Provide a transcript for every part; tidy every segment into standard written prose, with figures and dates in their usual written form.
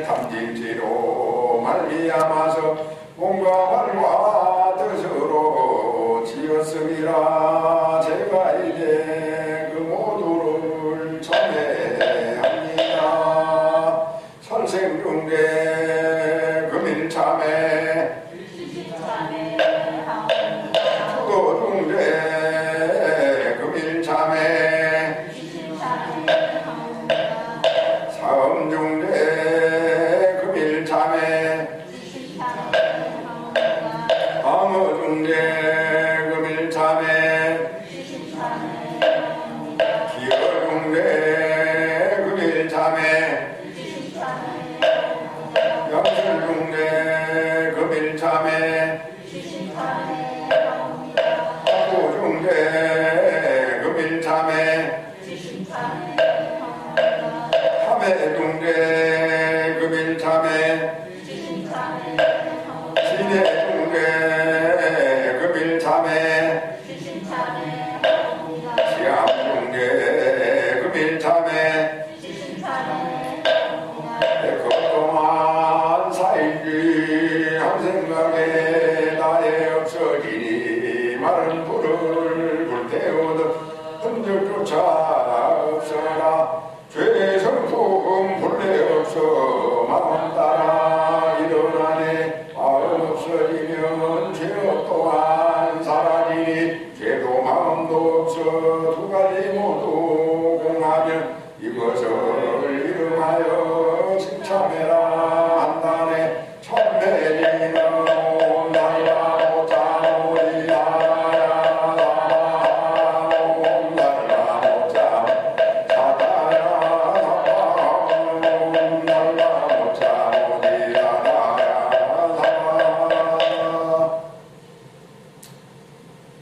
탐진지로 말미암아서 몸과 말과 뜻으로 지었음이라. 제가 이제 그 모두를 참회합니다. 설생중대 금일참회 투도중대 금일참회 사음중대 금일참회 암어중대 금일참회 기어중대 금일참회 영술중대 금일참회 화보중대 금일참회 참회중대 금일참회 진해중대 금일참회 시암중대 금일참회 그동안 살기 한 생각에 나의 없어지니 마른 불을 불태우듯 흔적조차 없어라. 죄의 성품 본래 없어 마음 따라 일어나네. 마음 없어지면 죄업 또한 사라지니 죄도 마음도 없어 두 가지 모두 공하면 이것을 이름하여 칭찬해라 한다네. 천매리는 날라 못자 모리야야 날라 못자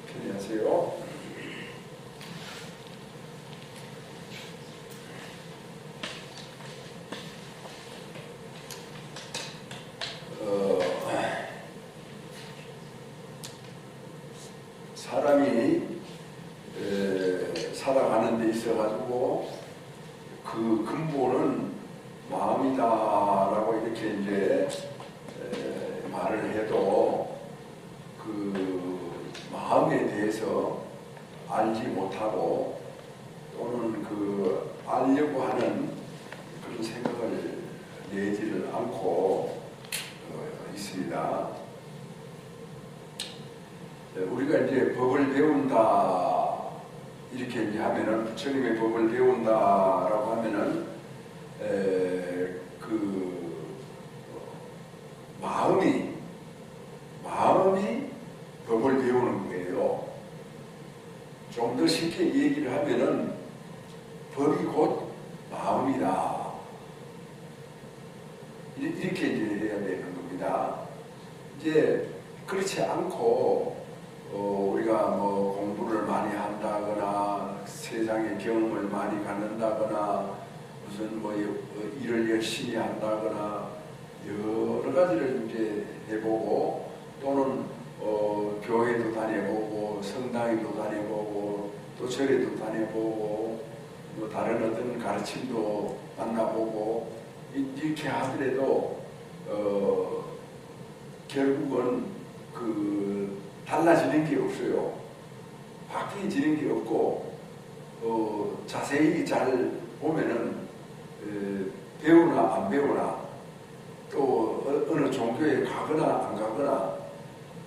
편히하세요. 사람이 살아가는 데 있어가지고 그 근본은 마음이다라고 이렇게 이제 말을 해도 그 마음에 대해서 알지 못하고 또는 그 알려고 하는 그런 생각을 내지를 않고 있습니다. 우리가 이제 법을 배운다 이렇게 이제 하면은 부처님의 법을 배운다라고 하면은 그 마음이 법을 배우는 거예요. 좀 더 쉽게 얘기를 하면은 법이 곧 마음이다. 이렇게 이제 해야 되는 겁니다. 이제 그렇지 않고 우리가 뭐 공부를 많이 한다거나 세상의 경험을 많이 갖는다거나 무슨 뭐 일을 열심히 한다거나 여러 가지를 이제 해보고 또는 교회도 다녀보고 성당에도 다녀보고 또 절에도 다녀보고 뭐 다른 어떤 가르침도 만나보고 이렇게 하더라도 결국은 그 달라지는 게 없어요. 바뀌어지는 게 없고 자세히 잘 보면은 배우나 안 배우나 또 어느 종교에 가거나 안 가거나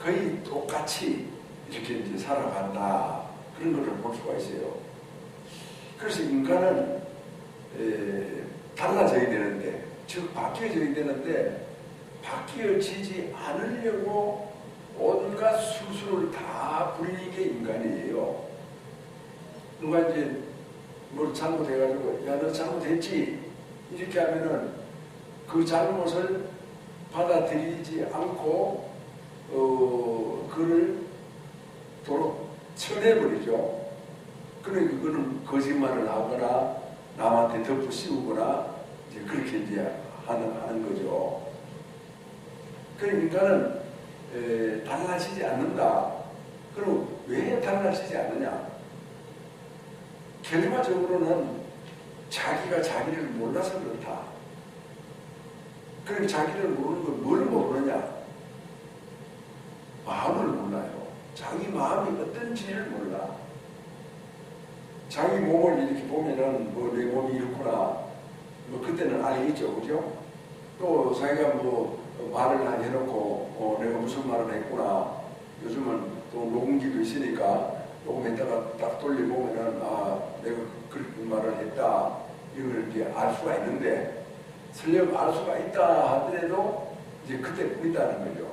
거의 똑같이 이렇게 이제 살아간다 그런 것을 볼 수가 있어요. 그래서 인간은 달라져야 되는데 즉 바뀌어져야 되는데 바뀌어지지 않으려고 온갖 수술을 다 부리는 게 인간이에요. 누가 이제 뭘 잘못해가지고 야 너 잘못했지 이렇게 하면은 그 잘못을 받아들이지 않고 그를 도로 쳐내버리죠. 그러니까 그거는 거짓말을 하거나 남한테 덮어 씌우거나 이제 그렇게 이제 하는 거죠. 그러니까는 달라지지 않는다. 그럼 왜 달라지지 않느냐? 결과적으로는 자기가 자기를 몰라서 그렇다. 그럼 자기를 모르는 건 뭘 모르느냐? 마음을 몰라요. 자기 마음이 어떤지를 몰라. 자기 몸을 이렇게 보면은 뭐 내 몸이 이렇구나. 뭐 그때는 알겠죠, 그죠? 또 자기가 뭐 말을 해놓고 내가 무슨 말을 했구나. 요즘은 또 녹음기도 있으니까 녹음했다가 딱 돌려보면은 내가 그런 말을 했다. 이걸 이제 알 수가 있는데 설령 알 수가 있다 하더라도 이제 그때뿐이다는 거죠.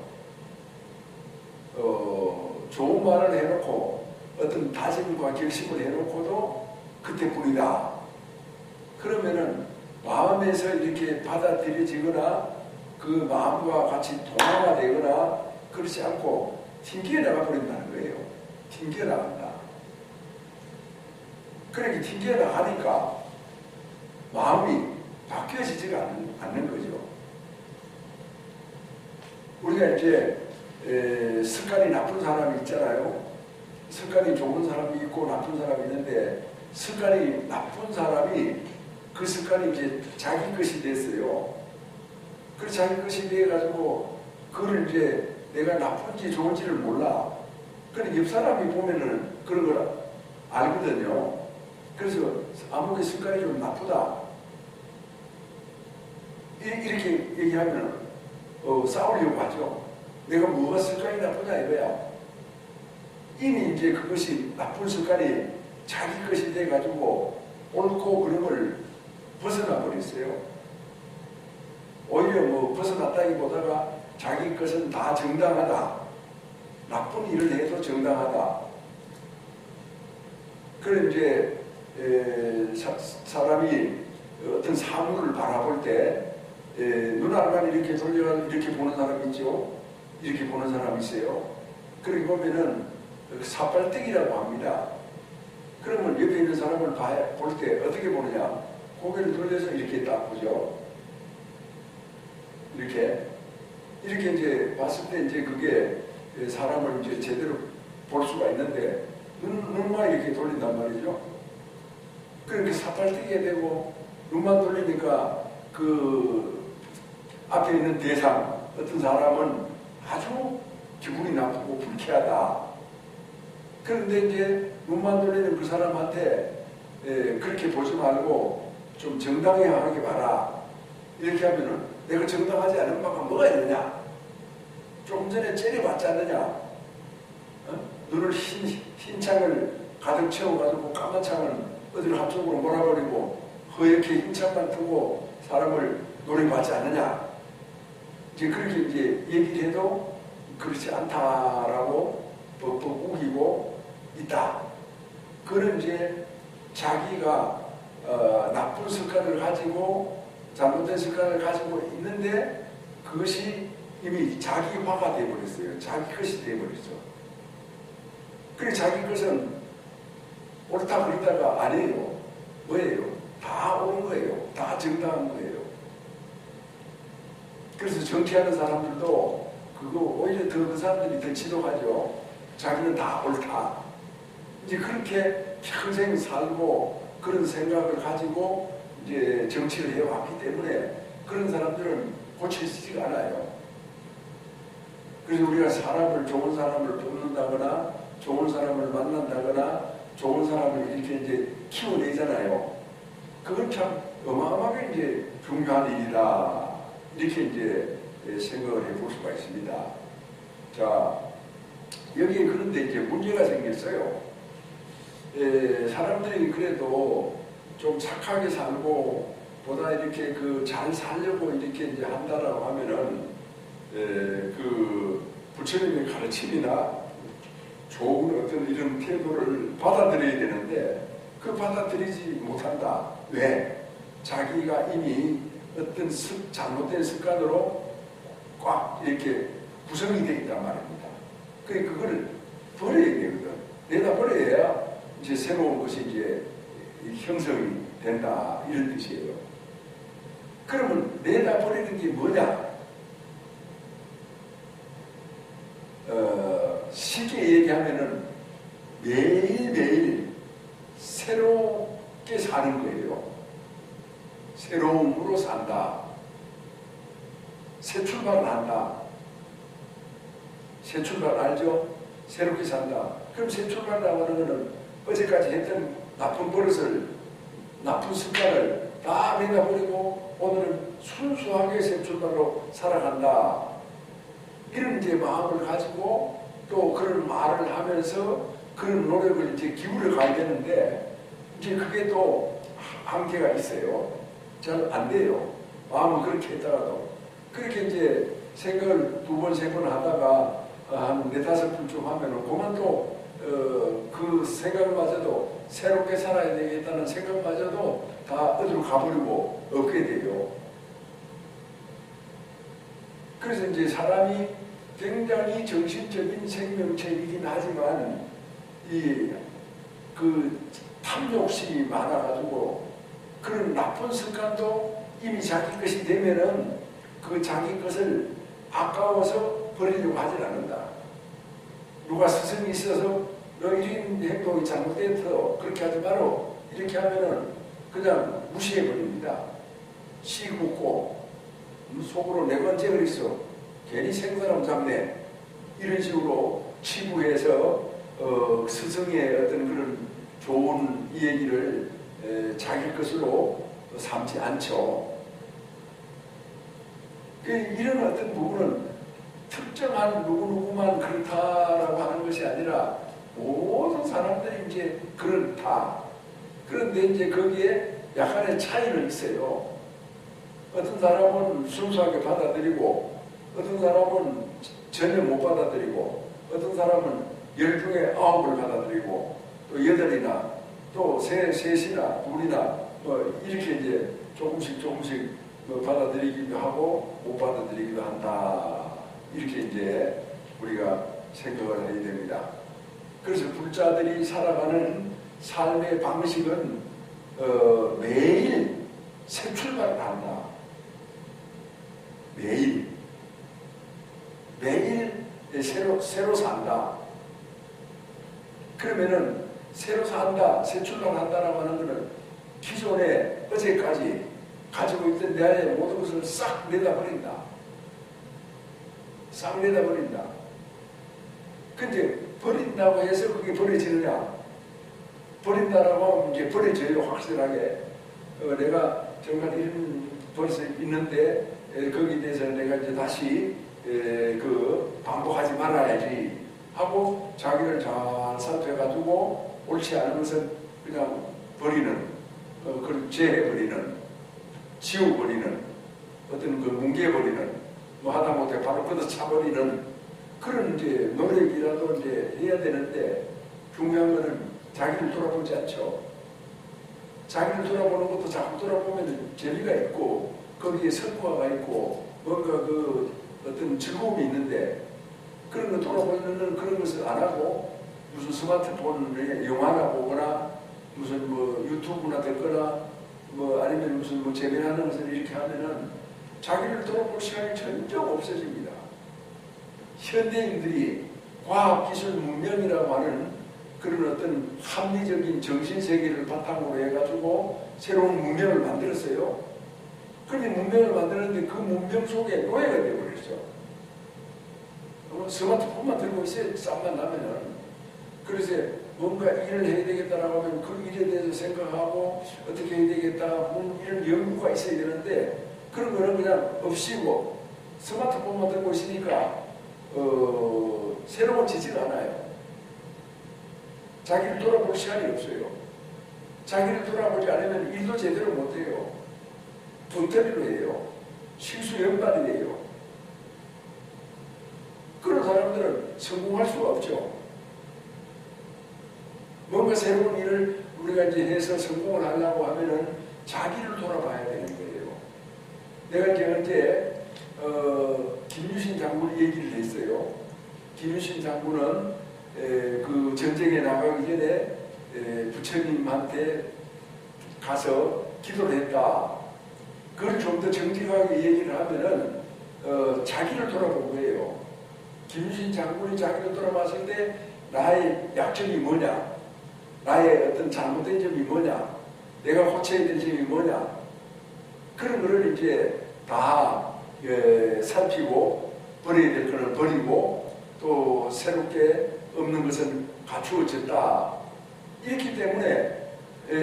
좋은 말을 해놓고 어떤 다짐과 결심을 해놓고도 그때뿐이다. 그러면은 마음에서 이렇게 받아들여지거나 그 마음과 같이 동화가 되거나 그렇지 않고 튕겨나가 버린다는 거예요. 튕겨나간다. 그렇게 튕겨나가니까 마음이 바뀌어지지가 않는 거죠. 우리가 이제 습관이 나쁜 사람이 있잖아요. 습관이 좋은 사람이 있고 나쁜 사람이 있는데 습관이 나쁜 사람이 그 습관이 이제 자기 것이 됐어요. 그래서 자기 것이 돼가지고 그걸 이제 내가 나쁜지 좋은지를 몰라. 그런데 옆 사람이 보면은 그런 걸 알거든요. 그래서 아무리 습관이 좀 나쁘다 이렇게 얘기하면 싸우려고 하죠. 내가 뭐가 습관이 나쁘냐 이거야. 이미 이제 그것이 나쁜 습관이 자기 것이 돼가지고 옳고 그런 걸 벗어나 버렸어요. 오히려 뭐 벗어났다기보다가 자기 것은 다 정당하다. 나쁜 일을 해도 정당하다. 그런 이제 사람이 어떤 사물을 바라볼 때 눈알만 이렇게 돌려 이렇게 보는 사람이 있죠. 이렇게 보는 사람이 있어요. 그렇게 보면은 사발뜨기라고 합니다. 그러면 옆에 있는 사람을 볼 때 어떻게 보느냐? 고개를 돌려서 이렇게 딱 보죠. 이렇게 이제 봤을 때 이제 그게 사람을 이제 제대로 볼 수가 있는데 눈만 이렇게 돌린단 말이죠. 그렇게 사발뜨기게 되고 눈만 돌리니까 그 앞에 있는 대상 어떤 사람은 아주 기분이 나쁘고 불쾌하다. 그런데 이제 눈만 돌리는 그 사람한테 그렇게 보지 말고 좀 정당하게 봐라. 이렇게 하면은 내가 정당하지 않은 바가 뭐가 있느냐? 조금 전에 째려봤지 않느냐? 눈을 흰 창을 가득 채워가지고 까만 창을 어디로 한쪽으로 몰아버리고 허옇게 흰 창만 두고 사람을 노려봤지 않느냐? 이제 그렇게 이제 얘기를 해도 그렇지 않다라고 뻑뻑 우기고 있다. 그런 이제 자기가 나쁜 습관을 가지고 잘못된 습관을 가지고 있는데 그것이 이미 자기화가 되어버렸어요. 자기 것이 되어버렸죠. 그래 자기 것은 옳다 그러다가 아니에요. 뭐예요? 다 옳은 거예요. 다 정당한 거예요. 그래서 정치하는 사람들도 그거 오히려 더 그 사람들이 더 지독하죠. 자기는 다 옳다. 이제 그렇게 평생 살고 그런 생각을 가지고 이제 정치를 해왔기 때문에 그런 사람들은 고쳐지지가 않아요. 그래서 우리가 좋은 사람을 뽑는다거나 좋은 사람을 만난다거나 좋은 사람을 이렇게 이제 키워내잖아요. 그건 참 어마어마하게 이제 중요한 일이다. 이렇게 이제 생각을 해볼 수가 있습니다. 자, 여기에 그런데 이제 문제가 생겼어요. 사람들이 그래도 좀 착하게 살고 보다 이렇게 잘 살려고 이렇게 이제 한다라고 하면은 그 부처님의 가르침이나 좋은 어떤 이런 태도를 받아들여야 되는데 그 받아들이지 못한다. 왜? 자기가 이미 어떤 잘못된 습관으로 꽉 이렇게 구성이 되어 있단 말입니다. 그러니까 그걸 버려야 되거든. 내다 버려야 이제 새로운 것이 이제 형성이 된다. 이런 뜻이에요. 그러면 내다 버리는 게 뭐냐? 쉽게 얘기하면은 매일매일 새롭게 사는 거예요. 새로움으로 산다. 새 출발을 한다. 새 출발 알죠? 새롭게 산다. 그럼 새 출발이라고 하는 것은 어제까지 했던 나쁜 버릇을, 나쁜 습관을 다 내다버리고 오늘은 순수하게 새 출발로 살아간다. 이런 이제 마음을 가지고 또 그런 말을 하면서 그런 노력을 이제 기울여 가야 되는데 이제 그게 또 한계가 있어요. 잘 안 돼요. 마음은 그렇게 했다가도. 그렇게 이제 생각을 2번, 3번 하다가 한 4, 5번쯤 하면은 그만 또 그 생각마저도 새롭게 살아야 되겠다는 생각마저도 다 어디로 가버리고 없게 돼요. 그래서 이제 사람이 굉장히 정신적인 생명체이긴 하지만 그 탐욕심이 많아가지고 그런 나쁜 습관도 이미 자기 것이 되면은 그 자기 것을 아까워서 버리려고 하질 않는다. 누가 스승이 있어서 너 이런 행동이 잘못됐어 그렇게 하지 마라 이렇게 하면은 그냥 무시해버립니다. 씨 묻고 속으로 내가 언제 그랬어 괜히 생사람 잡네 이런 식으로 치부해서 스승의 어떤 그런 좋은 이 얘기를 자기 것으로 삼지 않죠. 이런 어떤 부분은 특정한 누구누구만 그렇다라고 하는 것이 아니라 모든 사람들이 이제 그렇다. 그런데 이제 거기에 약간의 차이는 있어요. 어떤 사람은 순수하게 받아들이고 어떤 사람은 전혀 못 받아들이고 어떤 사람은 10중에 9을 받아들이고 또 8이나 또 셋이나 2이나 뭐 이렇게 이제 조금씩 뭐 받아들이기도 하고 못 받아들이기도 한다. 이렇게 이제 우리가 생각을 해야 됩니다. 그래서 불자들이 살아가는 삶의 방식은 매일 새 출발을 한다. 매일 새로 산다. 그러면은 새로 산다, 새 출발한다라고 하는 것은 기존에 어제까지 가지고 있던 내 안의 모든 것을 싹 내다버린다. 싹 내다버린다. 근데 버린다고 해서 그게 버려지느냐? 버린다라고 하면 이제 버려져요, 확실하게. 내가 정말 이런 벌써 있는데 거기에 대해서 내가 이제 다시 반복하지 말아야지 하고 자기를 잘 살펴가지고 옳지 않은 것은 그냥 버리는, 그걸 제해버리는, 지워버리는, 어떤 뭉개버리는, 뭐 하다못해 바로 걷어차버리는 그런 이제 노력이라도 이제 해야 되는데 중요한 거는 자기를 돌아보지 않죠. 자기를 돌아보는 것도 자꾸 돌아보면 재미가 있고 거기에 성과가 있고 뭔가 어떤 즐거움이 있는데 그런 거 돌아보는 그런 것을 안 하고 무슨 스마트폰에 영화나 보거나 무슨 뭐 유튜브나 듣거나 뭐 아니면 무슨 뭐 재미나는 것을 이렇게 하면은 자기를 돌아볼 시간이 전혀 없어집니다. 현대인들이 과학기술 문명이라고 하는 그런 어떤 합리적인 정신세계를 바탕으로 해가지고 새로운 문명을 만들었어요. 그런데 문명을 만드는데 그 문명 속에 노예가 되어버렸죠. 스마트폰만 들고 있어요. 쌈만 나면은. 그래서 뭔가 일을 해야 되겠다라고 하면 그 일에 대해서 생각하고 어떻게 해야 되겠다 이런 연구가 있어야 되는데 그런 거는 그냥 없이고 스마트폰만 들고 있으니까 새로워지지가 않아요. 자기를 돌아볼 시간이 없어요. 자기를 돌아보지 않으면 일도 제대로 못해요. 엉터리로 해요. 실수 연발이 돼요. 그런 사람들은 성공할 수가 없죠. 뭔가 새로운 일을 우리가 이제 해서 성공을 하려고 하면은 자기를 돌아봐야 되는 거예요. 내가 이제 언제 김유신 장군 얘기를 했어요. 김유신 장군은 그 전쟁에 나가기 전에 부처님한테 가서 기도를 했다. 그걸 좀 더 정직하게 얘기를 하면은 자기를 돌아본 거예요. 김유신 장군이 자기를 돌아봤을 때 나의 약점이 뭐냐, 나의 어떤 잘못된 점이 뭐냐, 내가 고쳐야 될 점이 뭐냐, 그런 거를 이제 다 살피고 버려야 될 것은 버리고 또 새롭게 없는 것은 갖추어졌다. 이렇기 때문에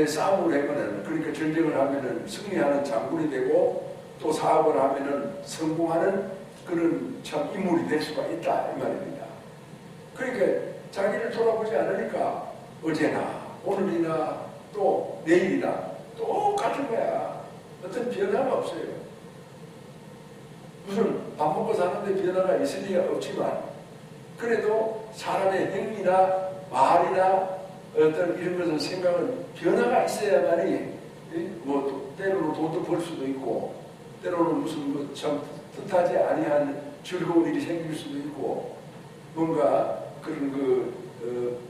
싸움을 하면은, 그러니까 전쟁을 하면은 승리하는 장군이 되고 또 사업을 하면은 성공하는 그런 참 인물이 될 수가 있다 이 말입니다. 그러니까 자기를 돌아보지 않으니까 어제나 오늘이나 또 내일이나 똑같은 거야. 어떤 변화가 없어요. 무슨 밥 먹고 사는데 변화가 있을 리가 없지만 그래도 사람의 행위나 말이나 어떤 이런 것은 생각은 변화가 있어야만이 뭐 때로는 돈도 벌 수도 있고 때로는 무슨 뭐 참 뜻하지 아니한 즐거운 일이 생길 수도 있고 뭔가 그런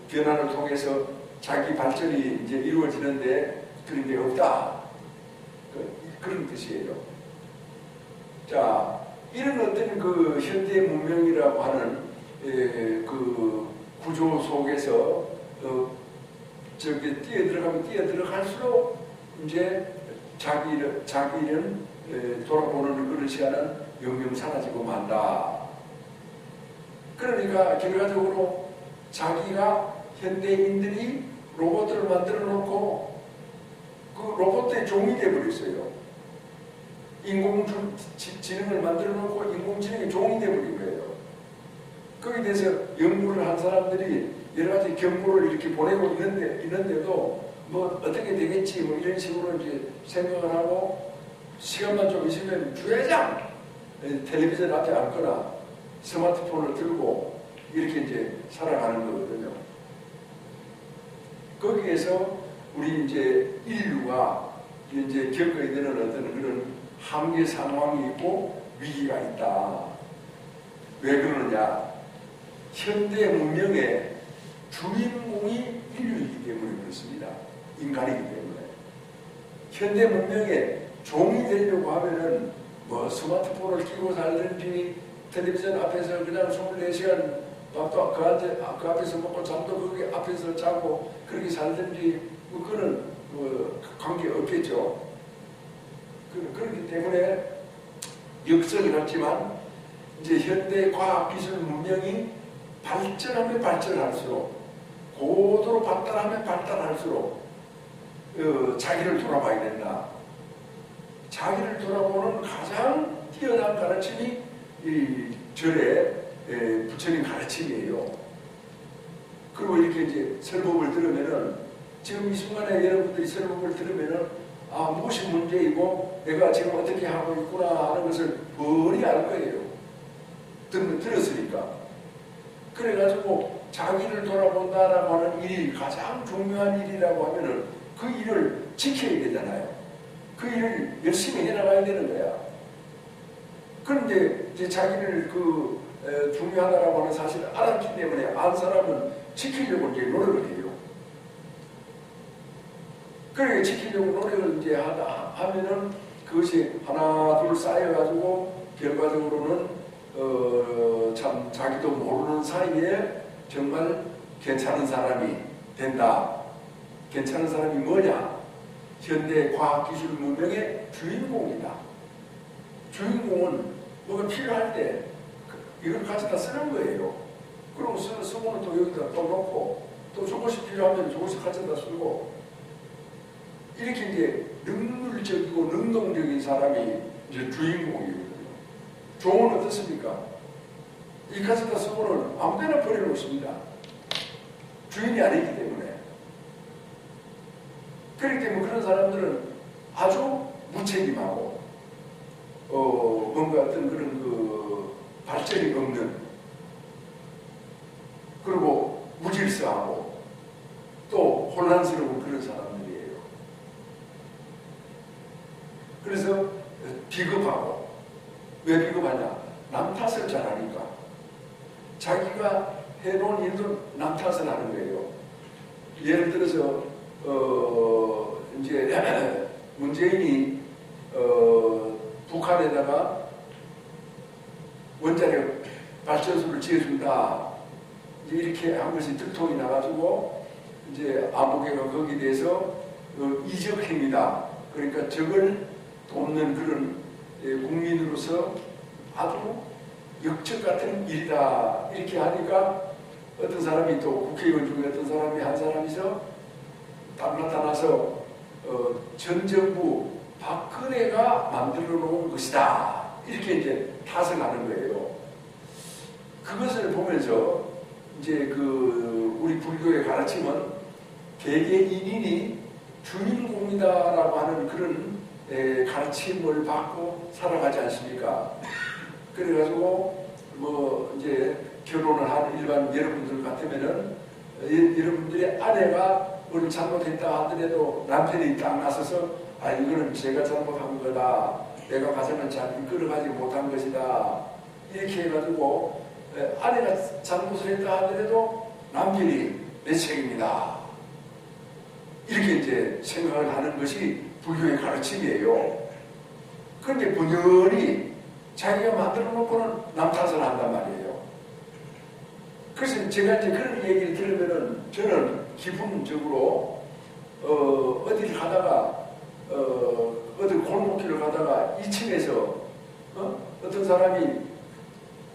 변화를 통해서 자기 발전이 이제 이루어지는데 그런 게 없다. 그런 뜻이에요. 자, 이런 어떤 현대 문명이라고 하는 그 구조 속에서 저기 뛰어들어갈수록 이제 자기는 돌아보는 그런 시간은 영영 사라지고 만다. 그러니까 결과적으로 자기가 현대인들이 로봇을 만들어 놓고 그 로봇의 종이 되어버렸어요. 인공지능을 만들어 놓고 인공지능의 종이 되어버린 거예요. 거기에 대해서 연구를 한 사람들이 여러 가지 경고를 이렇게 보내고 있는데도 뭐 어떻게 되겠지 뭐 이런 식으로 이제 생각을 하고 시간만 좀 있으면 주회장 텔레비전 앞에 앉거나 스마트폰을 들고 이렇게 이제 살아가는 거거든요. 거기에서 우리 이제 인류가 이제 겪어야 되는 어떤 그런 한계 상황이 있고 위기가 있다. 왜 그러느냐? 현대 문명의 주인공이 인류이기 때문에 그렇습니다. 인간이기 때문에. 현대 문명의 종이 되려고 하면은 뭐 스마트폰을 끼고 살든지 텔레비전 앞에서 그냥 24시간 밥도 그 앞에서 먹고 잠도 거기 앞에서 자고 그렇게 살든지 그거는 관계 없겠죠. 그렇기 때문에 역설이 같지만 이제 현대 과학 기술 문명이 발전하면 발전할수록 고도로 발달하면 발달할수록 자기를 돌아봐야 된다. 자기를 돌아보는 가장 뛰어난 가르침이 이 절의 부처님 가르침이에요. 그리고 이렇게 이제 설법을 들으면은 지금 이 순간에 여러분들이 설법을 들으면은 아 무엇이 문제이고 내가 지금 어떻게 하고 있구나 하는 것을 머리 알 거예요. 들었으니까. 그래가지고 자기를 돌아본다라고 하는 일이 가장 중요한 일이라고 하면은 그 일을 지켜야 되잖아요. 그 일을 열심히 해나가야 되는 거야. 그런데 이제 자기를 중요하다라고 하는 사실을 알았기 때문에 안 사람은 지키려고 이제 노력을 해요. 그러니까 지키려고 노력을 이제 하면은 그것이 하나 둘 쌓여가지고 결과적으로는 참 자기도 모르는 사이에 정말 괜찮은 사람이 된다. 괜찮은 사람이 뭐냐? 현대 과학기술 문명의 주인공이다. 주인공은 뭐가 필요할 때 이걸 가져다 쓰는 거예요. 그리고 쓰고는 또 여기다 또 놓고 또 저것이 필요하면 저것을 가져다 쓰고 이렇게 이제 능률적이고 능동적인 사람이 이제 주인공이거든요. 종은 어떻습니까? 이 가져다 쓰고는 아무데나 버려놓습니다. 주인이 아니기 때문에. 그렇기 때문에 그런 사람들은 아주 무책임하고 뭔가 어떤 그런 발전이 없는 그리고 무질서하고 또 혼란스러운 그런 사람들이에요. 그래서 비겁하고 왜 비겁하냐? 남 탓을 잘하니까 자기가 해놓은 일도 남 탓을 하는 거예요. 예를 들어서 이제 문재인이 북한에다가 원자력 발전소를 지어준다 이렇게 한 것이 들통이 나가지고 이제 아무개가 거기에 대해서 이적 행위다. 그러니까 적을 돕는 그런 국민으로서 아주 역적 같은 일이다. 이렇게 하니까 어떤 사람이 또 국회의원 중에 어떤 사람이 한 사람이서 딱 나타나서 전 정부 박근혜가 만들어 놓은 것이다. 이렇게 이제 탓을 하는 거예요. 그것을 보면서 이제 우리 불교의 가르침은 개개인이 주인공이다라고 하는 그런 가르침을 받고 살아가지 않습니까? 그래가지고 뭐 이제 결혼을 한 일반 여러분들 같으면은 여러분들의 아내가 뭘 잘못했다 하더라도 남편이 딱 나서서 이거는 제가 잘못한 거다. 내가 가정을 잘 이끌어가지 못한 것이다. 이렇게 해가지고 아내가 잘못을 했다 하더라도 남편이 내 책임이다. 이렇게 이제 생각을 하는 것이 불교의 가르침이에요. 그런데 분연히 자기가 만들어 놓고는 남 탓을 한단 말이에요. 그래서 제가 이제 그런 얘기를 들으면은 저는 기분적으로 어디를 가다가 어디 골목길을 가다가 2층에서 어떤 사람이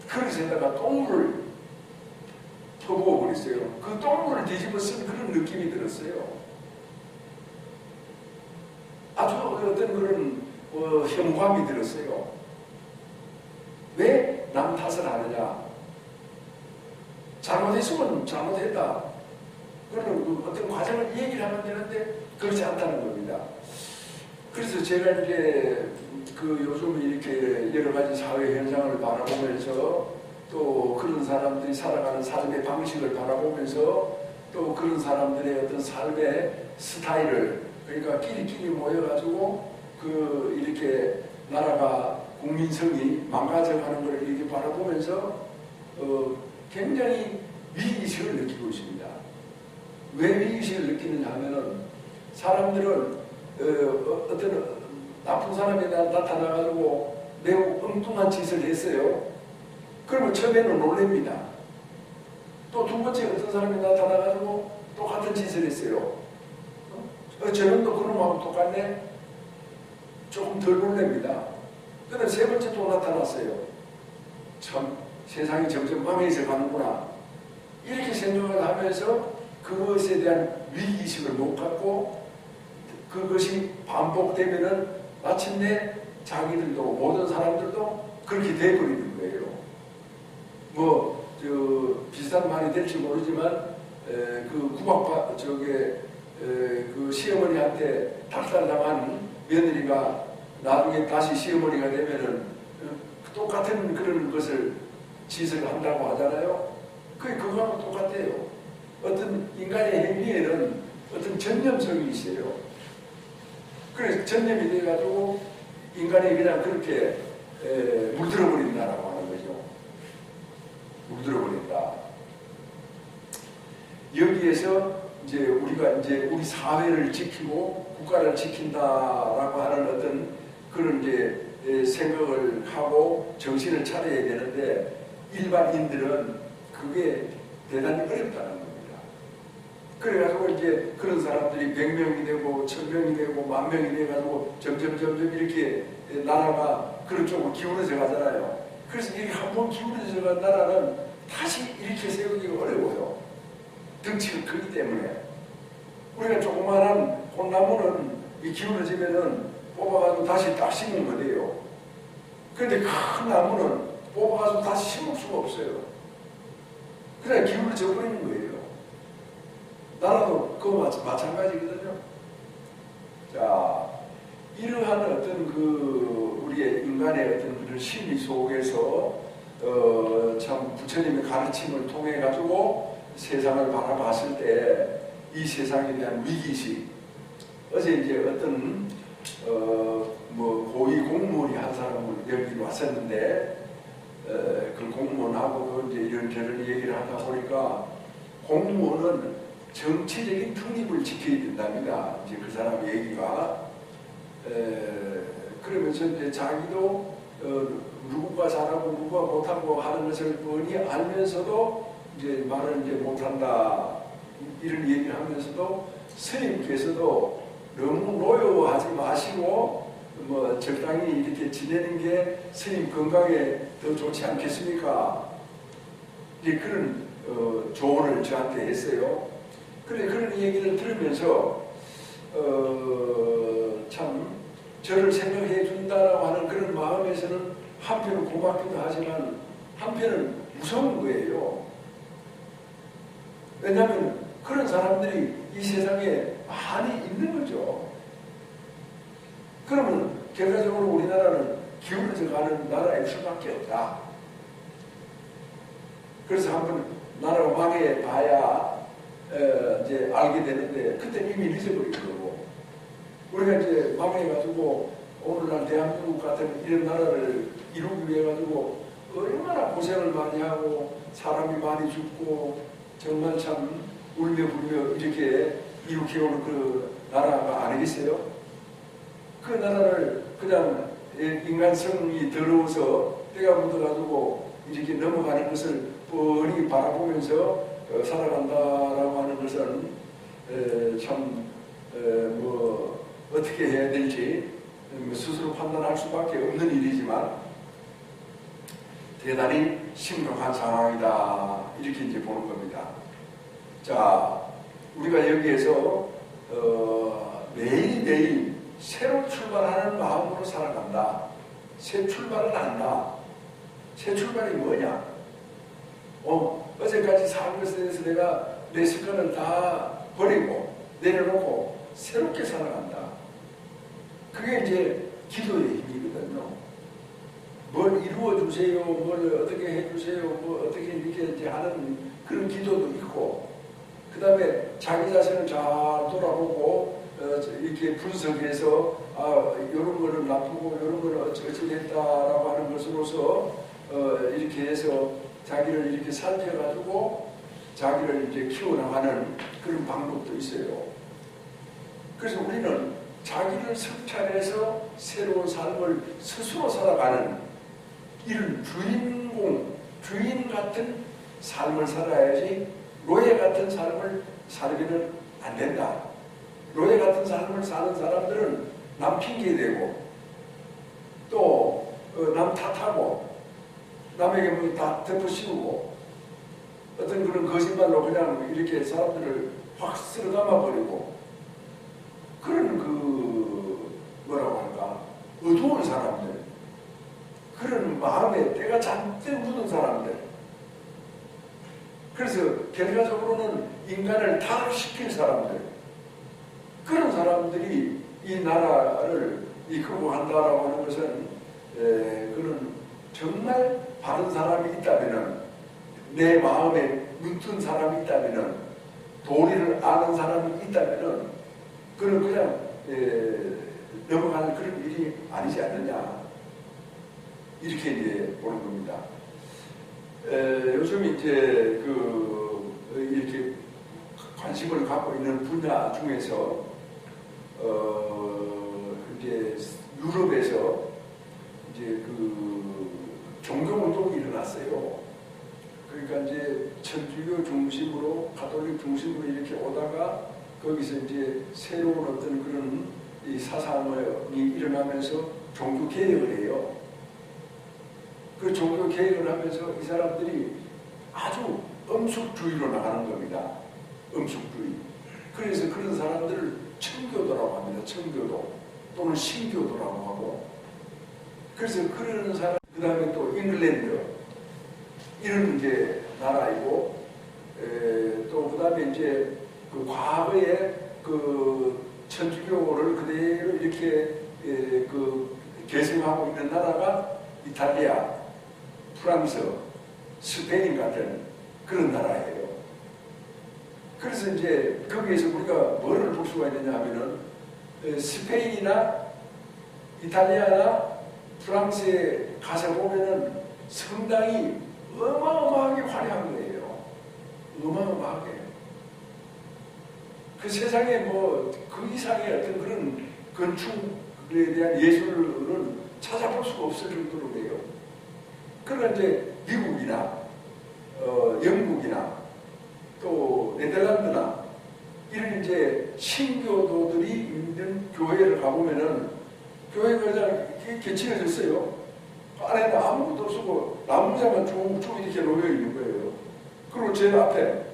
그릇에다가 똥물을 퍼부어 버렸어요. 그 똥물을 뒤집어 쓴 그런 느낌이 들었어요. 아주 어떤 그런 현감이 들었어요. 왜 남 탓을 하느냐? 잘못했으면 잘못했다. 그런 어떤 과정을 얘기를 하면 되는데 그렇지 않다는 겁니다. 그래서 제가 이제 요즘 이렇게 여러 가지 사회 현상을 바라보면서 또 그런 사람들이 살아가는 삶의 방식을 바라보면서 또 그런 사람들의 어떤 삶의 스타일을 그러니까 끼리끼리 모여가지고 이렇게 나라가 국민성이 망가져가는 걸 이렇게 바라보면서 굉장히 위기의식을 느끼고 있습니다. 왜 위기의식을 느끼느냐 하면은 사람들은 어떤 나쁜 사람이 나타나가지고 매우 엉뚱한 짓을 했어요. 그러면 처음에는 놀랍니다. 또 두 번째 어떤 사람이 나타나가지고 똑같은 짓을 했어요. 저놈도 그놈하고 똑같네? 조금 덜 놀랍니다. 그런데 세 번째 또 나타났어요. 참 세상이 점점 망해져 가는구나. 이렇게 생각을 하면서 그것에 대한 위기의식을 못 갖고 그것이 반복되면은 마침내 자기들도 모든 사람들도 그렇게 돼버리는 거예요. 비슷한 말이 될지 모르지만 그 시어머니한테 닭살당한 며느리가 나중에 다시 시어머니가 되면은 똑같은 그런 것을 짓을 한다고 하잖아요. 그거하고 똑같아요. 어떤 인간의 행위에는 어떤 전념성이 있어요. 그래서 전념이 돼가지고 인간이 그냥 그렇게 물들어버린다라고 하는 거죠. 물들어버린다. 여기에서 이제 우리가 이제 우리 사회를 지키고 국가를 지킨다라고 하는 어떤 그런 이제 생각을 하고 정신을 차려야 되는데 일반인들은 그게 대단히 어렵다는 겁니다. 그래가지고 이제 그런 사람들이 100명이 되고 1000명이 되고 10,000명이 돼가지고 점점 이렇게 나라가 그런 쪽으로 기울어져 가잖아요. 그래서 이렇게 한번 기울어져 간 나라는 다시 이렇게 세우기가 어려워요. 덩치가 크기 때문에. 우리가 조그마한 꽃나무는 이 기울어지면은 뽑아가지고 다시 딱 심으면 돼요. 그런데 큰 나무는 뽑아가지고 다시 심을 수가 없어요. 그냥 기울어져 버리는 거예요. 나라도 그거 마찬가지거든요. 자, 이러한 어떤 우리의 인간의 어떤 그런 심리 속에서 참 부처님의 가르침을 통해 가지고 세상을 바라봤을 때 이 세상에 대한 위기의식. 어제 이제 어떤 고위 공무원이 한 사람을 여기 왔었는데 그 공무원하고도 이제 이런저런 얘기를 하다 보니까 공무원은 정치적인 중립을 지켜야 된답니다. 이제 그 사람 얘기가 그러면서 이제 자기도 누구가 잘하고 누구가 못하고 하는 것을 뻔히 알면서도 이제 말을 이제 못한다 이런 얘기를 하면서도 스님께서도 너무 노여워하지 마시고 뭐 적당히 이렇게 지내는 게 스님 건강에 더 좋지 않겠습니까? 이제 그런 조언을 저한테 했어요. 그래 그런 얘기를 들으면서 참 저를 생각해 준다라고 하는 그런 마음에서는 한편은 고맙기도 하지만 한편은 무서운 거예요. 왜냐하면 그런 사람들이 이 세상에 많이 있는 거죠. 그러면 결과적으로 우리나라는 기울어져 가는 나라일 수밖에 없다. 그래서 한번 나라가 망해봐야 이제 알게 되는데 그때는 이미 잊어버린 거고, 우리가 이제 망해가지고 오늘날 대한민국 같은 이런 나라를 이루기 위해 가지고 얼마나 고생을 많이 하고 사람이 많이 죽고 정말 참 울며 불며 이렇게 이룩해오는 그 나라가 아니겠어요? 그 나라를 그냥 인간성이 더러워서 때가 묻어가지고 이렇게 넘어가는 것을 뻔히 바라보면서 살아간다라고 하는 것은 참 뭐 어떻게 해야 될지 스스로 판단할 수밖에 없는 일이지만 대단히 심각한 상황이다, 이렇게 이제 보는 겁니다. 자, 우리가 여기에서 매일매일 새로 출발하는 마음으로 살아간다. 새 출발을 한다. 새 출발이 뭐냐? 어제까지 산 것에 대해서 내가 내 습관을 다 버리고 내려놓고 새롭게 살아간다. 그게 이제 기도의 힘이거든요. 뭘 이루어주세요, 뭘 어떻게 해주세요, 뭐 어떻게 이렇게 이제 하는 그런 기도도 있고, 그 다음에 자기 자신을 잘 돌아보고 이렇게 분석해서 이런 거는 나쁘고 이런 거는 어찌됐다라고 하는 것으로서 이렇게 해서 자기를 이렇게 살펴가지고 자기를 이제 키워나가는 그런 방법도 있어요. 그래서 우리는 자기를 성찰해서 새로운 삶을 스스로 살아가는 이런 주인 같은 삶을 살아야지 노예 같은 삶을 살기는 안 된다. 노예 같은 삶을 사는 사람들은 남 핑계대고 또 남 탓하고 남에게 뭐 다 덮어씌우고 어떤 그런 거짓말로 그냥 이렇게 사람들을 확 쓸어 담아버리고 그런 뭐라고 할까, 어두운 사람들, 그런 마음에 때가 잔뜩 묻은 사람들, 그래서 결과적으로는 인간을 타락시킬 사람들, 그런 사람들이 이 나라를 이끌고 간다라고 하는 것은 그는 정말 바른 사람이 있다면은, 내 마음에 묻은 사람이 있다면은, 도리를 아는 사람이 있다면은 그는 그냥 넘어가는 그런 일이 아니지 않느냐, 이렇게 이제 보는 겁니다. 요즘 이제 이렇게 관심을 갖고 있는 분야 중에서 이제 유럽에서 이제 종교운동이 일어났어요. 그러니까 이제 천주교 중심으로, 가톨릭 중심으로 이렇게 오다가 거기서 이제 새로운 어떤 그런 이 사상이 일어나면서 종교 개혁을 해요. 그 종교 개혁을 하면서 이 사람들이 아주 엄숙주의로 나가는 겁니다. 엄숙주의. 그래서 그런 사람들을 청교도라고 합니다. 청교도 또는 신교도라고 하고. 그래서 그런 사람, 그 다음에 또 잉글랜드 이런 이제 나라이고, 또 그 다음에 이제 그 과거에 그 천주교를 그대로 이렇게 계승하고 있는 나라가 이탈리아, 프랑스, 스페인 같은 그런 나라예요. 그래서 이제 거기에서 우리가 뭐를 볼 수가 있느냐 하면은 스페인이나 이탈리아나 프랑스에 가서 보면은 성당이 어마어마하게 화려한 거예요. 어마어마하게. 그 세상에 뭐 그 이상의 어떤 그런 건축에 대한 예술은 찾아볼 수가 없을 정도로 돼요. 그러나 이제 미국이나 영국이나 또 네덜란드나 이런 이제 신교도들이 있는 교회를 가보면은 교회가 그냥 개칭해졌어요. 안에는 아무것도 없고 나무자만 쭉 이렇게 놓여 있는 거예요. 그리고 제 앞에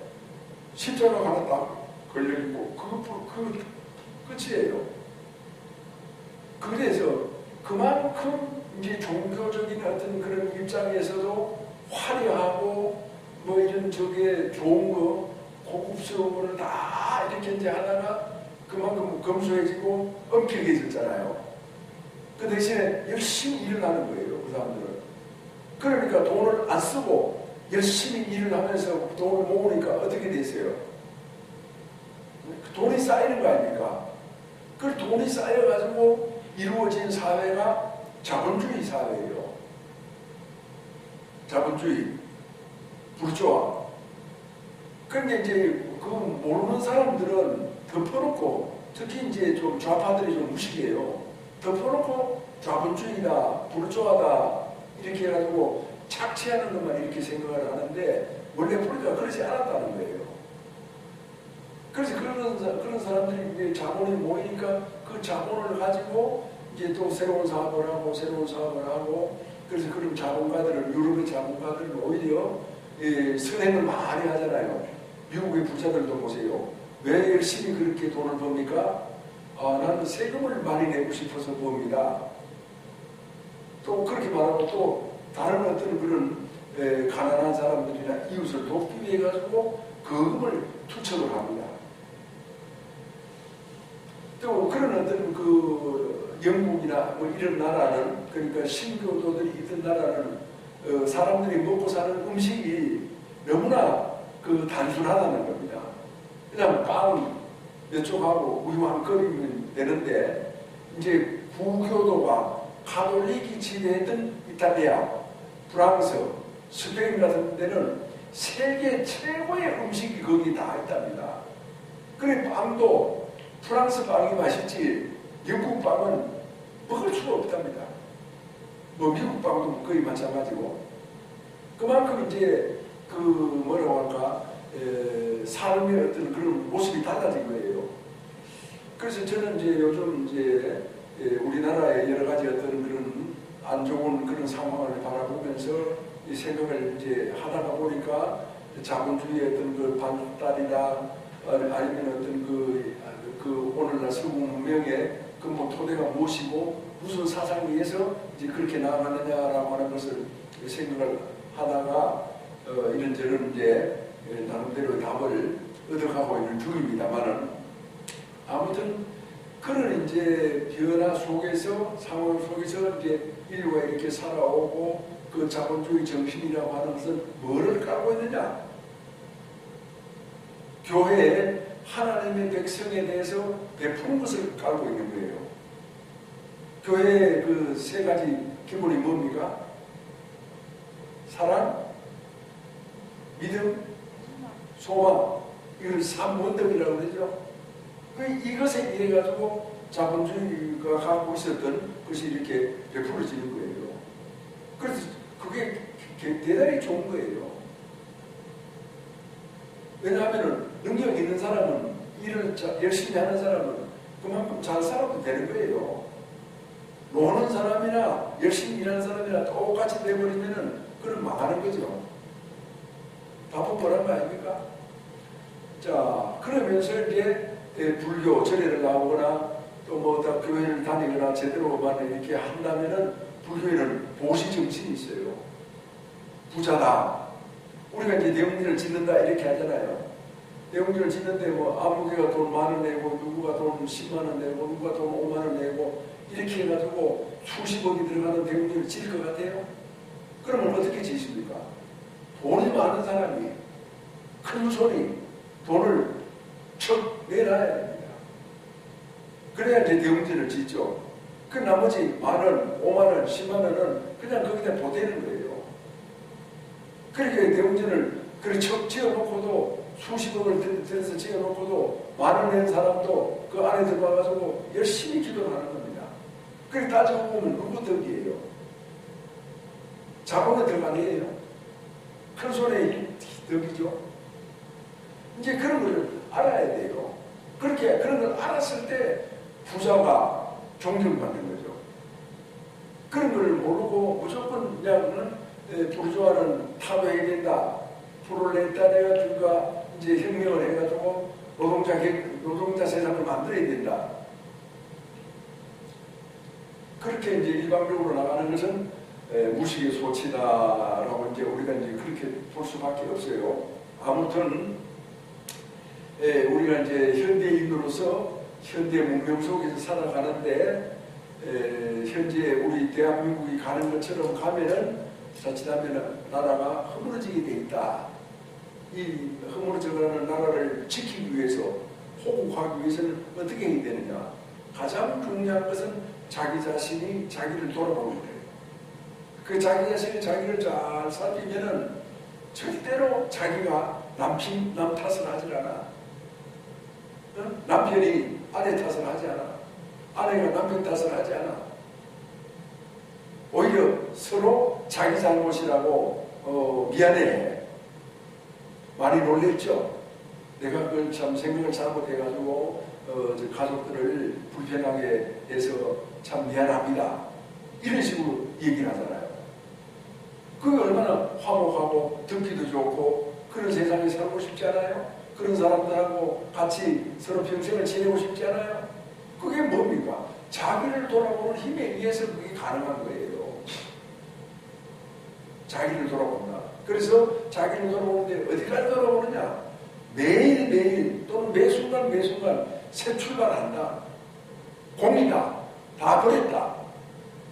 십자가가 하나 딱 걸려있고 그 끝이에요. 그래서 그만큼 이제 종교적인 어떤 그런 입장에서도 화려하고 뭐 이런 저게 좋은 거 고급스러운 거를 다 이렇게 이제 하다가 그만큼 검소해지고 엄격해졌잖아요. 그 대신에 열심히 일을 하는 거예요, 그 사람들은. 그러니까 돈을 안 쓰고 열심히 일을 하면서 돈을 모으니까 어떻게 됐어요? 돈이 쌓이는 거 아닙니까? 그 돈이 쌓여가지고 이루어진 사회가 자본주의 사회예요. 자본주의, 부르주아. 그런데 이제 그 모르는 사람들은 덮어놓고, 특히 이제 좀 좌파들이 좀 무식해요. 덮어놓고 자본주의다, 부르주아다 이렇게 해가지고 착취하는 것만 이렇게 생각을 하는데 원래 보니까 그러지 않았다는 거예요. 그래서 그런 사람들이 이제 자본이 모이니까 그 자본을 가지고 이제 또 새로운 사업을 하고 그래서 그런 자본가들을, 유럽의 자본가들은 오히려 선행을 많이 하잖아요. 미국의 부자들도 보세요. 왜 열심히 그렇게 돈을 법니까? 나는 세금을 많이 내고 싶어서 봅니다. 또 그렇게 말하고 또 다른 어떤 그런 가난한 사람들이나 이웃을 돕기 위해 가지고 거금을 투척을 합니다. 또 그런 어떤 그 영국이나 뭐 이런 나라는, 그러니까 신교도들이 있던 나라는 사람들이 먹고 사는 음식이 너무나 그 단순하다는 겁니다. 그냥 빵 몇 쪽하고 우유 한 컵이면 되는데, 이제 부교도가 가톨릭이 지배했던 이탈리아, 프랑스, 스페인 같은 데는 세계 최고의 음식이 거기 다 있답니다. 그래 빵도 프랑스 빵이 맛있지 영국 빵은 먹을 수가 없답니다. 뭐 미국 빵도 거의 마찬가지고. 그만큼 이제 그 뭐라고 할까, 삶의 어떤 그런 모습이 달라진 거예요. 그래서 저는 이제 요즘 이제 우리나라의 여러 가지 어떤 그런 안 좋은 그런 상황을 바라보면서 이 생각을 이제 하다가 보니까 자본주의의 어떤 그 발달이나 아니면 어떤 그 오늘날 서구 문명의 그 뭐 토대가 무엇이고 무슨 사상 위에서 이제 그렇게 나아가느냐라고 하는 것을 생각을 하다가 이런저런 이제 나름대로 답을 얻어가고 있는 중입니다만은, 아무튼 그런 이제 변화 속에서, 상황 속에서 이제 인류가 이렇게 살아오고 그 자본주의 정신이라고 하는 것은 뭐를 깔고 있느냐? 교회에 하나님의 백성에 대해서 베푸는 것을 깔고 있는 거예요. 교회의 그 세 가지 기본이 뭡니까? 사랑, 믿음, 소망. 이걸 삼원덕이라고 그러죠. 이것에 의해 가지고 자본주의가 갖고 있었던 것이 이렇게 베풀어지는 거예요. 그래서 그게 대단히 좋은 거예요. 왜냐하면 능력 있는 사람은, 일을 열심히 하는 사람은 그만큼 잘 살아도 되는 거예요. 노는 사람이나 열심히 일하는 사람이나 똑같이 돼버리면은 그건 망하는 거죠. 답은 뭐란 거 아닙니까? 자, 그러면서 이제 불교 절에를 나오거나 또 뭐 다 교회를 다니거나 제대로만 이렇게 한다면은 불교에는 보시 정신이 있어요. 부자다. 우리가 이제 대웅전을 짓는다 이렇게 하잖아요. 대웅전을 짓는데 뭐 아무개가 돈 10,000원 내고, 누구가 돈 100,000원 내고, 누구가 돈 50,000원 내고 이렇게 해가지고 수십억이 들어가는 대웅전을 지을 것 같아요? 그러면 어떻게 지십니까? 돈이 많은 사람이, 큰 손이 돈을 척 내놔야 됩니다. 그래야 이제 대웅전을 짓죠. 그 나머지 10,000원, 50,000원, 100,000원은 그냥 거기다 보태는 거예요. 그렇게 대웅전을 그렇게 척 지어놓고도, 수십억을 들여서 지어놓고도 10,000원 낸 사람도 그 안에 들어가가지고 열심히 기도를 하는 겁니다. 그렇게 따지고 보면 누구 덕이에요? 자본의 덕 아니에요? 큰 손의 덕이죠. 이제 그런 걸 알아야 돼요. 그렇게 그런 걸 알았을 때 부자가 존경받는 거죠. 그런 걸 모르고 무조건 그냥 부르주아는 타도해야 된다. 프롤레타리아가 이제 혁명을 해가지고 노동자 세상을 만들어야 된다. 그렇게 이제 일방적으로 나가는 것은 무식의 소치다라고 이제 우리가 이제 그렇게 볼 수밖에 없어요. 아무튼 우리가 이제 현대인으로서 현대 문명 속에서 살아가는데 현재 우리 대한민국이 가는 것처럼 가면은 자칫하면 나라가 허물어지게 돼 있다. 이 허물어져가는 나라를 지키기 위해서 호국하기 위해서는 어떻게 해야 되느냐. 가장 중요한 것은 자기 자신이 자기를 돌아보는 거예요. 그 자기 자신이 자기를 잘 살피면은 절대로 자기가 남 탓을 하지 않아. 남편이 아내 탓을 하지 않아. 아내가 남편 탓을 하지 않아. 오히려 서로 자기 잘못이라고 미안해. 많이 놀랬죠. 내가 그걸 참 생각을 잘못해가지고 가족들을 불편하게 해서 참 미안합니다. 이런 식으로 얘기를 하잖아요. 그게 얼마나 화목하고 듣기도 좋고 그런 세상에 살고 싶지 않아요? 그런 사람들하고 같이 서로 평생을 지내고 싶지 않아요? 그게 뭡니까? 자기를 돌아보는 힘에 의해서 그게 가능한 거예요. 자기를 돌아본다. 그래서 자기를 돌아보는데 어디까지 돌아보느냐? 매일매일 또는 매순간 새 출발한다. 공이다. 다 버렸다.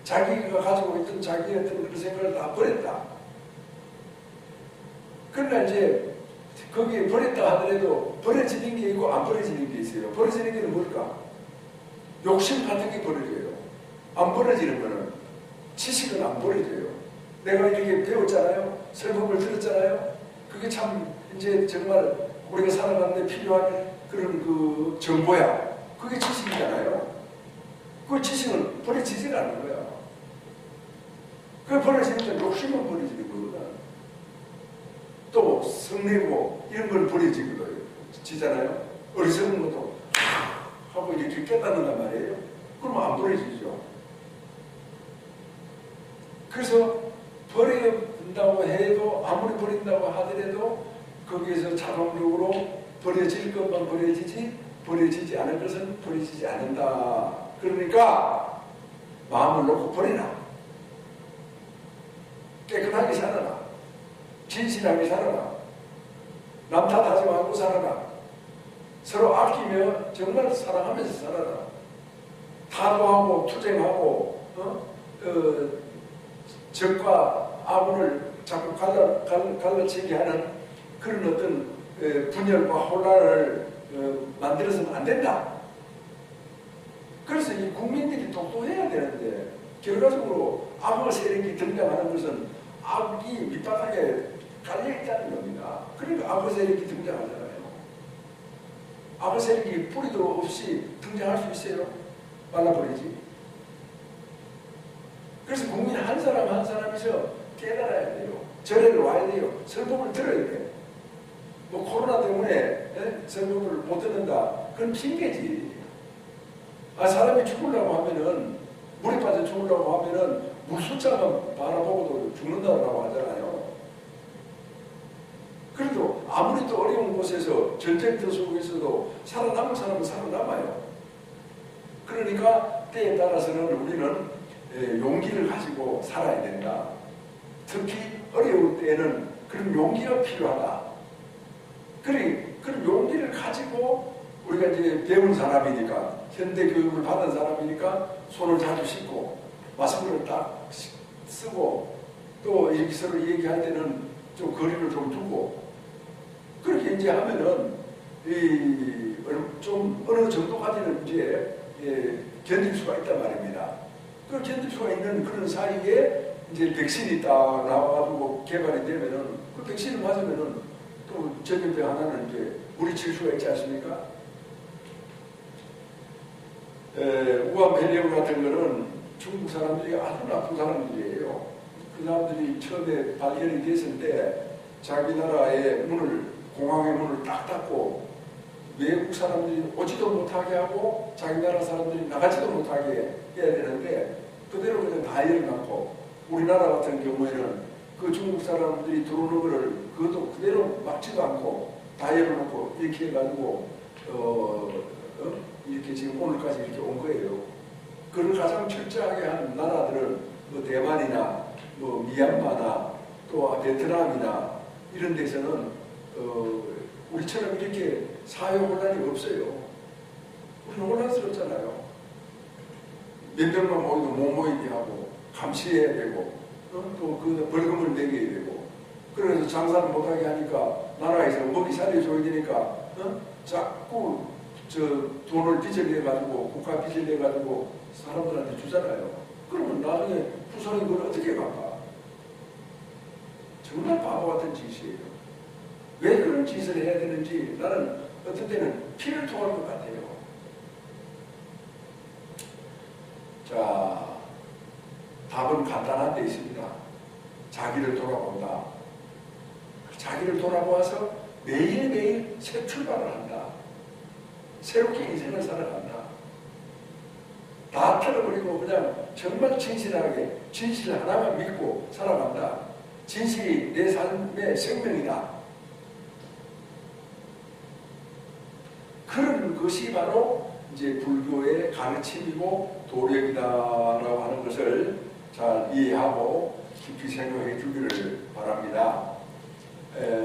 자기가 가지고 있던 자기의 어떤 그런 생각을 다 버렸다. 그러나 이제 거기에 버렸다 하더라도 버려지는 게 있고 안 버려지는 게 있어요. 버려지는 게 뭘까? 욕심 같은 게 버려져요. 안 버려지는 거는 지식은 안 버려져요. 내가 이렇게 배웠잖아요. 설법을 들었잖아요. 그게 참 이제 정말 우리가 살아가는 데 필요한 그런 그 정보야. 그게 지식이잖아요. 그 지식은 버려지질 않는 거야. 그 버려지니까 욕심은 버려지는 거거든. 또 성내고 이런 걸 버려지잖아요. 어리석은 것도 하고 이렇게 깨닫는단 말이에요. 그러면 안 버려지죠. 그래서 버린다고 해도 아무리 버린다고 하더라도 거기에서 자동적으로 버려질 것만 버려지지 않을 것은 버려지지 않는다. 그러니까 마음을 놓고 버리라. 깨끗하게 살아라. 진실하게 살아라. 남 탓하지 말고 살아라. 서로 아끼며 정말 사랑하면서 살아라. 타도하고 투쟁하고 적과 아군을 자꾸 갈라치게 하는 그런 어떤 분열과 혼란을 만들어서는 안 된다. 그래서 이 국민들이 똑똑해야 되는데 결과적으로 악의 세력이 등장하는 것은 악이 밑바닥에 깔려있다는 겁니다. 그러니까 악의 세력이 등장하잖아요. 악의 세력이 뿌리도 없이 등장할 수 있어요? 말라버리지. 그래서 국민 한 사람 한 사람이서 깨달아야 돼요. 절에를 와야 돼요. 설법을 들어야 돼. 뭐 코로나 때문에 설법을 못 듣는다. 그건 핑계지. 사람이 죽으려고 하면은 물에 빠져 죽으려고 하면은 물 숫자만 바라보고도 죽는다고 하잖아요. 그래도 아무리 또 어려운 곳에서 전쟁터 속에서도 살아남은 사람은 살아남아요. 그러니까 때에 따라서는 우리는 용기를 가지고 살아야 된다. 특히 어려울 때에는 그런 용기가 필요하다. 그런 용기를 가지고 우리가 이제 배운 사람이니까 현대 교육을 받은 사람이니까 손을 자주 씻고 마스크를 딱 쓰고 또 이렇게 서로 얘기할 때는 좀 거리를 좀 두고 그렇게 이제 하면은 좀 어느 정도까지는 이제 견딜 수가 있단 말입니다. 그 견딜 수가 있는 그런 사이에 이제 백신이 딱 나와가지고 개발이 되면은 그 백신을 맞으면은 또 전염병 하나는 이제 물리칠 수가 있지 않습니까? 우한 폐렴 같은 거는 중국 사람들이 아주 나쁜 사람들이에요. 그 사람들이 처음에 발견이 됐을 때 자기 나라의 공항의 문을 딱 닫고 외국 사람들이 오지도 못하게 하고 자기 나라 사람들이 나가지도 못하게 해야 되는데 그대로 그냥 다 열어놨고, 우리나라 같은 경우에는 그 중국 사람들이 들어오는 거를 그것도 그대로 막지도 않고 다 열어놓고 이렇게 해가지고 이렇게 지금 오늘까지 이렇게 온 거예요. 그걸 가장 철저하게 한 나라들은 뭐 대만이나 뭐 미얀마나 또 베트남이나 이런 데서는 우리처럼 이렇게 사회 혼란이 없어요. 우리는 혼란스럽잖아요. 몇 명만 모이도 못 모이게 하고 감시해야 되고 또 그 벌금을 매겨야 되고, 그래서 장사를 못하게 하니까 나라에서 먹이 살려줘야 되니까 자꾸 저 돈을 빚을 내가지고 국가 빚을 내가지고 사람들한테 주잖아요. 그러면 나중에 후손이 그걸 어떻게 갚아? 정말 바보 같은 짓이에요. 왜 그런 짓을 해야 되는지 나는 어떤 때는 피를 토할 것 같아요. 자, 답은 간단한 데 있습니다. 자기를 돌아본다. 자기를 돌아보아서 매일매일 새 출발을 한다. 새롭게 인생을 살아간다. 다 틀어버리고 그냥 정말 진실하게 진실 하나만 믿고 살아간다. 진실이 내 삶의 생명이다. 그런 것이 바로 이제 불교의 가르침이고 도력이다라고 하는 것을 잘 이해하고 깊이 생각해 주기를 바랍니다.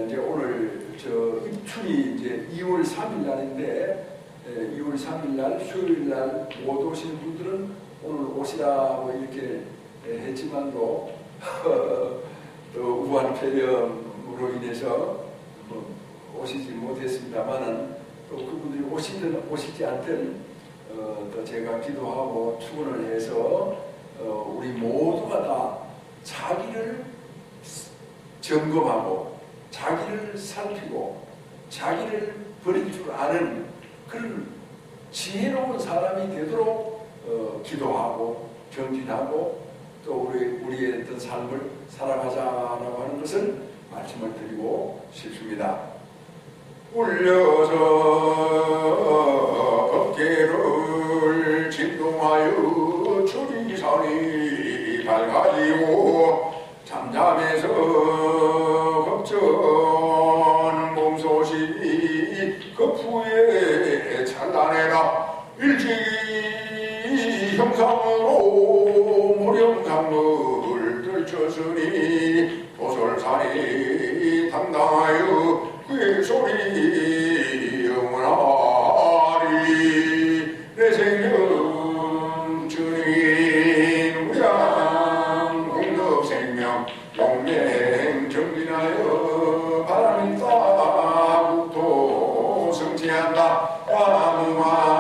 이제 오늘 저 입춘이 이제 2월 3일 날인데 2월 3일 날 수요일 날 못 오시는 분들은 오늘 오시라고 이렇게 했지만도 또 우한 폐렴으로 인해서 오시지 못했습니다만은 또 그분들이 오시든 오시지 않든 또 제가 기도하고 축원을 해서 우리 모두가 다 자기를 점검하고 자기를 살피고 자기를 버릴 줄 아는 그런 지혜로운 사람이 되도록 기도하고 정진하고 또 우리의 어떤 삶을 살아가자라고 하는 것을 말씀을 드리고 싶습니다. 울려서 어깨를 진동하여 추리산이 밝아지고 잠잠해서 걱정 몸소식이 급후에 찬란해라 일찍이 형상으로 모령상을 들쳤으니 도솔산이 당당하여 그의 소리 영원하리 내 생명 주님 무량 공덕 생명 용맹 정진하여 바람이 따국토 성취한다. 아무마